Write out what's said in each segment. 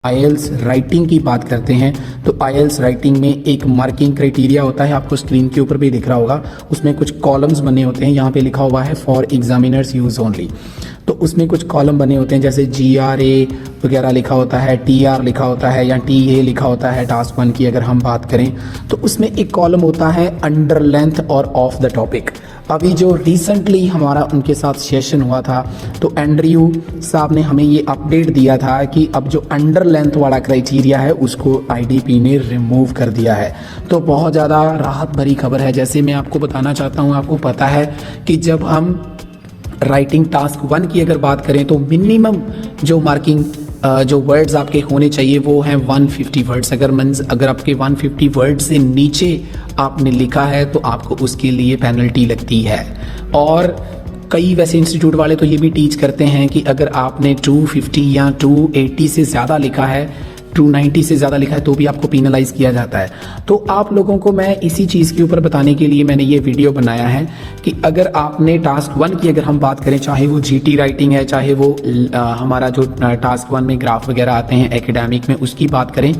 IELTS writing की बात करते हैं तो आईएल्स राइटिंग में एक मार्किंग क्राइटेरिया होता है, आपको स्क्रीन के ऊपर भी दिख रहा होगा। उसमें कुछ कॉलम्स बने होते हैं, यहाँ पे लिखा हुआ है फॉर एग्जामिनर्स यूज ओनली। तो उसमें कुछ कॉलम बने होते हैं, जैसे GRA वगैरह लिखा होता है, TR लिखा होता है या TA लिखा होता है। टास्क 1 की अगर हम बात करें तो उसमें एक कॉलम होता है अंडर लेंथ और ऑफ द टॉपिक। अभी जो रिसेंटली हमारा उनके साथ सेशन हुआ था तो एंड्रयू साहब ने हमें ये अपडेट दिया था कि अब जो अंडर लेंथ वाला क्राइटेरिया है उसको IDP ने रिमूव कर दिया है। तो बहुत ज़्यादा राहत भरी खबर है। जैसे मैं आपको बताना चाहता हूँ, आपको पता है कि जब हम राइटिंग टास्क 1 की अगर बात करें तो मिनिमम जो मार्किंग जो वर्ड्स आपके होने चाहिए वो हैं 150 वर्ड्स। अगर आपके 150 वर्ड से नीचे आपने लिखा है तो आपको उसके लिए पेनल्टी लगती है। और कई वैसे इंस्टीट्यूट वाले तो ये भी टीच करते हैं कि अगर आपने 250 या 280 से ज़्यादा लिखा है, 290 से ज़्यादा लिखा है तो भी आपको पेनलाइज किया जाता है। तो आप लोगों को मैं इसी चीज़ के ऊपर बताने के लिए मैंने ये वीडियो बनाया है कि अगर आपने टास्क 1 की अगर हम बात करें, चाहे वो GT राइटिंग है, चाहे वो हमारा जो टास्क 1 में ग्राफ वगैरह आते हैं एकेडमिक में, उसकी बात करें,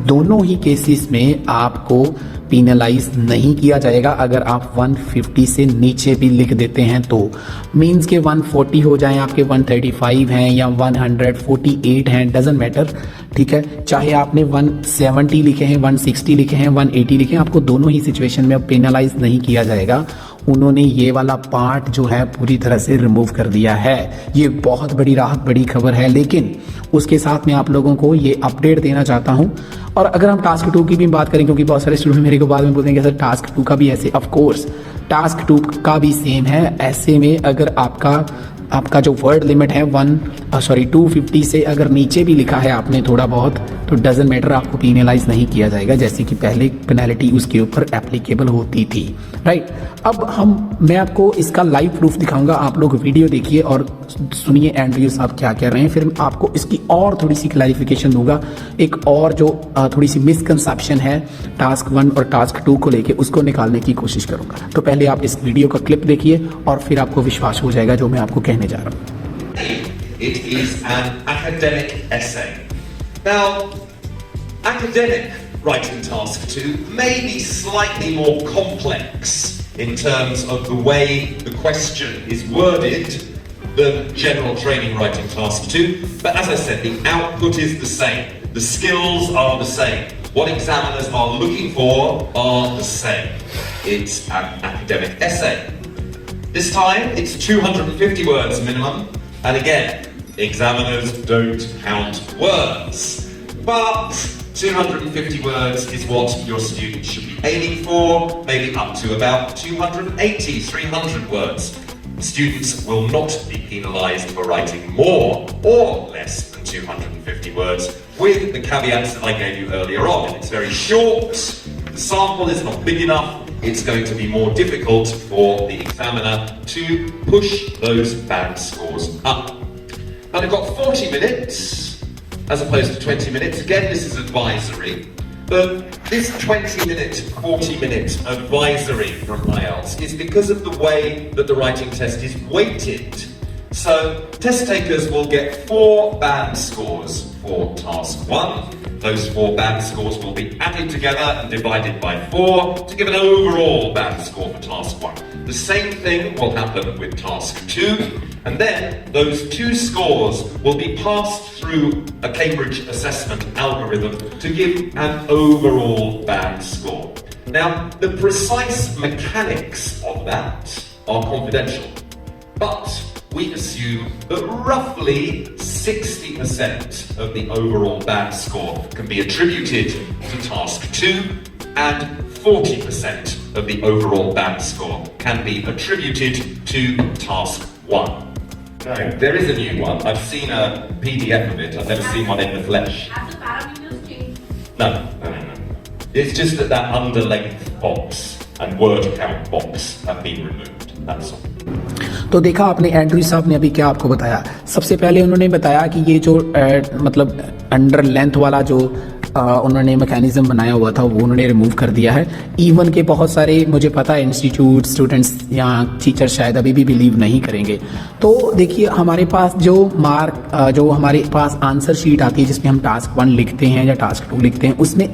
दोनों ही केसेस में आपको पेनलाइज नहीं किया जाएगा अगर आप 150 से नीचे भी लिख देते हैं तो। मीन्स के 140 हो जाएं, आपके 135 हैं या 148 हैं, डजेंट मैटर, ठीक है। चाहे आपने 170 लिखे हैं, 160 लिखे हैं, 180 लिखे हैं, आपको दोनों ही सिचुएशन में अब पेनलाइज नहीं किया जाएगा। उन्होंने ये वाला पार्ट जो है पूरी तरह से रिमूव कर दिया है। ये बहुत बड़ी राहत, बड़ी खबर है। लेकिन उसके साथ मैं आप लोगों को ये अपडेट देना चाहता हूँ। और अगर हम टास्क 2 की भी बात करें, क्योंकि बहुत सारे स्टूडेंट मेरे को बाद में बोलते हैं कि सर टास्क 2 का भी ऐसे, ऑफ कोर्स टास्क 2 का भी सेम है। ऐसे में अगर आपका जो वर्ड लिमिट है 250 से अगर नीचे भी लिखा है आपने थोड़ा बहुत, तो डजंट मैटर, आपको पेनलाइज नहीं किया जाएगा, जैसे कि पहले पेनल्टी उसके ऊपर एप्लीकेबल होती थी, राइट। अब मैं आपको इसका लाइव प्रूफ दिखाऊंगा, आप लोग वीडियो देखिए और सुनिए एंड्रयू साहब क्या कह रहे हैं। फिर आपको इसकी और थोड़ी सी क्लैरिफिकेशन दूंगा। एक और जो थोड़ी सी मिसकंसेप्शन है टास्क 1 और टास्क 2 को लेके, उसको निकालने की कोशिश करूंगा। तो पहले आप इस वीडियो का क्लिप देखिए और फिर आपको विश्वास हो जाएगा जो मैं आपको कहने जा रहा हूँ। It is an academic essay. Now, academic writing task 2 may be slightly more complex in terms of the way the question is worded than general training writing task 2, but as I said, the output is the same. The skills are the same. What examiners are looking for are the same. It's an academic essay. This time, it's 250 words minimum, and again, examiners don't count words. But 250 words is what your students should be aiming for, maybe up to about 280, 300 words. Students will not be penalised for writing more or less than 250 words, with the caveats that I gave you earlier on. It's very short, the sample is not big enough, it's going to be more difficult for the examiner to push those band scores up. Now they've got 40 minutes as opposed to 20 minutes. Again, this is advisory, but this 20-minute, 40-minute advisory from IELTS is because of the way that the writing test is weighted. So test takers will get 4 band scores for task 1. Those 4 band scores will be added together and divided by 4 to give an overall band score for task 1. The same thing will happen with task 2, and then those 2 scores will be passed through a Cambridge assessment algorithm to give an overall band score. Now, the precise mechanics of that are confidential, but we assume that roughly 60% of the overall band score can be attributed to task 2 and 40% of the overall band score can be attributed to task 1. No, there is a new one. I've seen a PDF of it. I've never seen one in the flesh. Have the parameters changed? No. It's just that under length box and word count box have been removed. That's all. तो देखा आपने, Andrew साहब ने अभी क्या आपको बताया। सबसे पहले उन्होंने बताया कि ये जो मतलब अंडर लेंथ वाला जो उन्होंने मैकेनिज्म बनाया हुआ था वो उन्होंने रिमूव कर दिया है। इवन के बहुत सारे मुझे पता है इंस्टीट्यूट स्टूडेंट्स या टीचर शायद अभी भी बिलीव नहीं करेंगे। तो देखिए हमारे पास जो हमारे पास आंसर शीट आती है जिसमें हम टास्क 1 लिखते हैं या टास्क 2 लिखते हैं, उसमें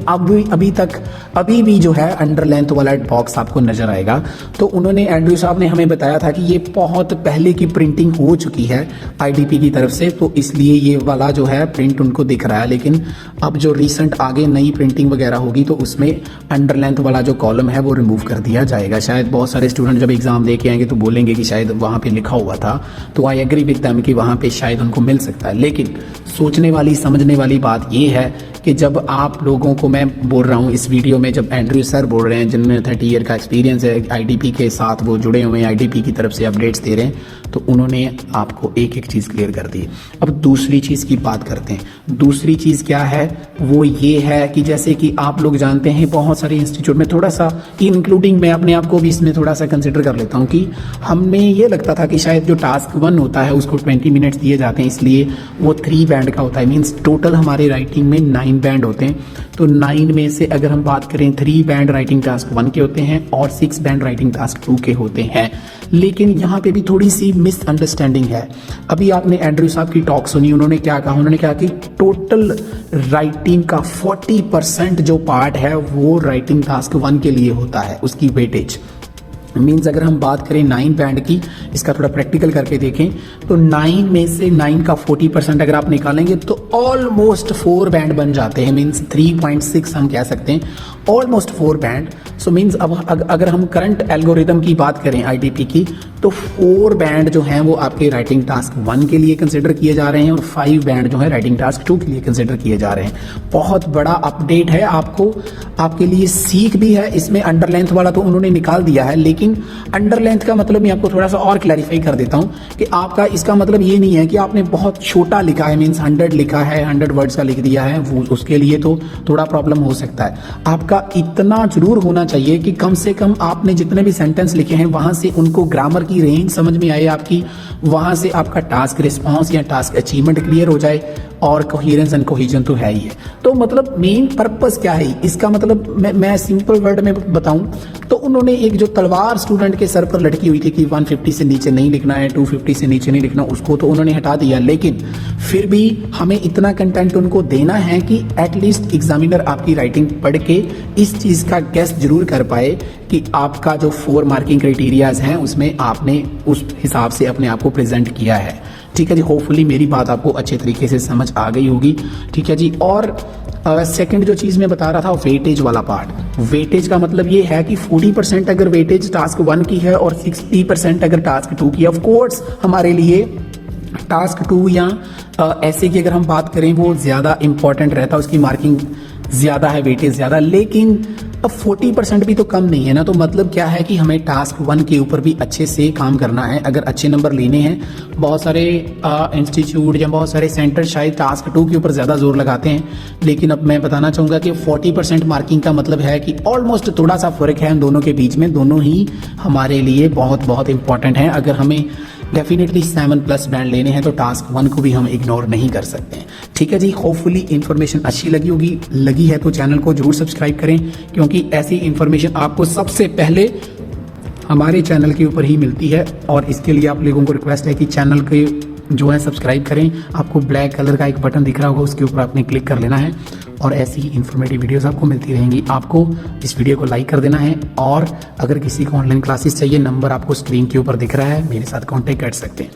अभी भी जो है अंडर लेंथ वाला बॉक्स आपको नजर आएगा। तो उन्होंने एंड्रयू साहब ने हमें बताया था कि ये बहुत पहले की प्रिंटिंग हो चुकी है आईडीपी की तरफ से, तो इसलिए ये वाला जो है प्रिंट उनको दिख रहा है। लेकिन अब जो रिसेंट आगे नई प्रिंटिंग वगैरह होगी तो उसमें अंडर लेंथ वाला जो कॉलम है वो रिमूव कर दिया जाएगा। शायद बहुत सारे स्टूडेंट जब एग्जाम दे के आएंगे तो बोलेंगे कि शायद वहाँ पे लिखा हुआ था, तो आई एग्री विद देम कि वहाँ पे शायद उनको मिल सकता है। लेकिन सोचने वाली समझने वाली बात ये है कि जब आप लोगों को मैं बोल रहा हूँ इस वीडियो में, जब एंड्रयू सर बोल रहे हैं जिनमें 30 ईयर का एक्सपीरियंस है आईडीपी के साथ, वो जुड़े हुए हैं आईडीपी की तरफ से अपडेट्स दे रहे हैं, तो उन्होंने आपको एक एक चीज़ क्लियर कर दी। अब दूसरी चीज़ की बात करते हैं। दूसरी चीज़ क्या है, वो ये है कि जैसे कि आप लोग जानते हैं बहुत सारे इंस्टीट्यूट में थोड़ा सा इंक्लूडिंग मैं अपने आप को भी इसमें थोड़ा सा कंसिडर कर लेता हूँ कि हमें ये लगता था कि शायद जो टास्क 1 होता है उसको 20 मिनट्स दिए जाते हैं, इसलिए वो 3 बैंड का होता है। मीन्स टोटल हमारे राइटिंग में 9 बैंड होते हैं। तो 9 में से अगर हम बात करें 3 बैंड राइटिंग टास्क 1 के होते हैं और 6 बैंड राइटिंग टास्क 2 के होते हैं। लेकिन यहाँ पे भी थोड़ी सी मिसअंडरस्टैंडिंग है। अभी आपने एंड्रयू साहब की टॉक सुनी, उन्होंने क्या कहा, उन्होंने कहा कि टोटल राइटिंग का 40% जो पार्ट है वो राइटिंग टास्क 1 के लिए होता है, उसकी वेटेज। मीन्स अगर हम बात करें 9 बैंड की, इसका थोड़ा प्रैक्टिकल करके देखें तो 9 में से 9 का 40% अगर आप निकालेंगे तो ऑलमोस्ट 4 बैंड बन जाते हैं। मीन्स 3.6 हम कह सकते हैं, ऑलमोस्ट 4 बैंड। सो मीन्स अब अगर हम करंट एल्गोरिदम की बात करें आईडीपी की, तो 4 बैंड जो हैं वो आपके राइटिंग टास्क 1 के लिए कंसिडर किए जा रहे हैं और 5 बैंड जो है राइटिंग टास्क 2 के लिए कंसिडर किए जा रहे हैं। बहुत बड़ा अपडेट है, आपके लिए सीख भी है। इसमें अंडर लेंथ वाला तो उन्होंने निकाल दिया है, लेकिन अंडर लेंथ का मतलब मैं आपको थोड़ा सा और क्लैरिफाई कर देता हूँ कि आपका इसका मतलब ये नहीं है कि आपने बहुत छोटा लिखा है, मीन्स 100 लिखा है, 100 वर्ड्स का लिख दिया है, वो उसके लिए तो थोड़ा प्रॉब्लम हो सकता है। आपका इतना जरूर होना चाहिए कि कम से कम आपने जितने भी सेंटेंस लिखे हैं वहां से उनको ग्रामर की रेंज समझ में आए आपकी, वहां से आपका टास्क रिस्पॉन्स या टास्क अचीवमेंट क्लियर हो जाए, और कोहेरेंस एंड कोहेजन तो है ही है। तो मतलब मेन पर्पस क्या है इसका, मतलब मैं सिंपल वर्ड में बताऊं तो उन्होंने एक जो तलवार स्टूडेंट के सर पर लटकी हुई थी कि 150 से नीचे नहीं लिखना है, 250 से नीचे नहीं लिखना, उसको तो उन्होंने हटा दिया। लेकिन फिर भी हमें इतना कंटेंट उनको देना है कि एटलीस्ट एग्जामिनर आपकी राइटिंग पढ़ के इस चीज़ का गेस जरूर कर पाए कि आपका जो 4 मार्किंग क्राइटेरियाज हैं उसमें आपने उस हिसाब से अपने आप को प्रेजेंट किया है। ठीक है जी, होपफुली मेरी बात आपको अच्छे तरीके से समझ आ गई होगी। ठीक है जी, और सेकंड जो चीज़ मैं बता रहा था वेटेज वाला पार्ट। वेटेज का मतलब ये है कि 40% अगर वेटेज टास्क 1 की है और 60% अगर टास्क 2 की है। ऑफ कोर्स हमारे लिए टास्क 2 या ऐसे की अगर हम बात करें वो ज़्यादा इंपॉर्टेंट रहता है, उसकी मार्किंग ज़्यादा है, वेटेज ज़्यादा। लेकिन अब 40% भी तो कम नहीं है ना। तो मतलब क्या है कि हमें टास्क 1 के ऊपर भी अच्छे से काम करना है अगर अच्छे नंबर लेने हैं। बहुत सारे इंस्टीट्यूट या बहुत सारे सेंटर शायद टास्क 2 के ऊपर ज़्यादा जोर लगाते हैं, लेकिन अब मैं बताना चाहूँगा कि 40% मार्किंग का मतलब है कि ऑलमोस्ट थोड़ा सा फ़र्क है उन दोनों के बीच में। दोनों ही हमारे लिए बहुत बहुत इंपॉर्टेंट हैं। अगर हमें डेफिनेटली 7+ बैंड लेने हैं तो टास्क 1 को भी हम इग्नोर नहीं कर सकते हैं। ठीक है जी, होपफुली इन्फॉर्मेशन अच्छी लगी है तो चैनल को जरूर सब्सक्राइब करें, क्योंकि ऐसी इन्फॉर्मेशन आपको सबसे पहले हमारे चैनल के ऊपर ही मिलती है। और इसके लिए आप लोगों को रिक्वेस्ट है कि चैनल के जो है सब्सक्राइब करें। आपको ब्लैक कलर का एक बटन दिख रहा होगा, उसके ऊपर आपने क्लिक कर लेना है और ऐसी ही इन्फॉर्मेटिव वीडियोस आपको मिलती रहेंगी। आपको इस वीडियो को लाइक कर देना है, और अगर किसी को ऑनलाइन क्लासेस चाहिए, नंबर आपको स्क्रीन के ऊपर दिख रहा है, मेरे साथ कांटेक्ट कर सकते हैं।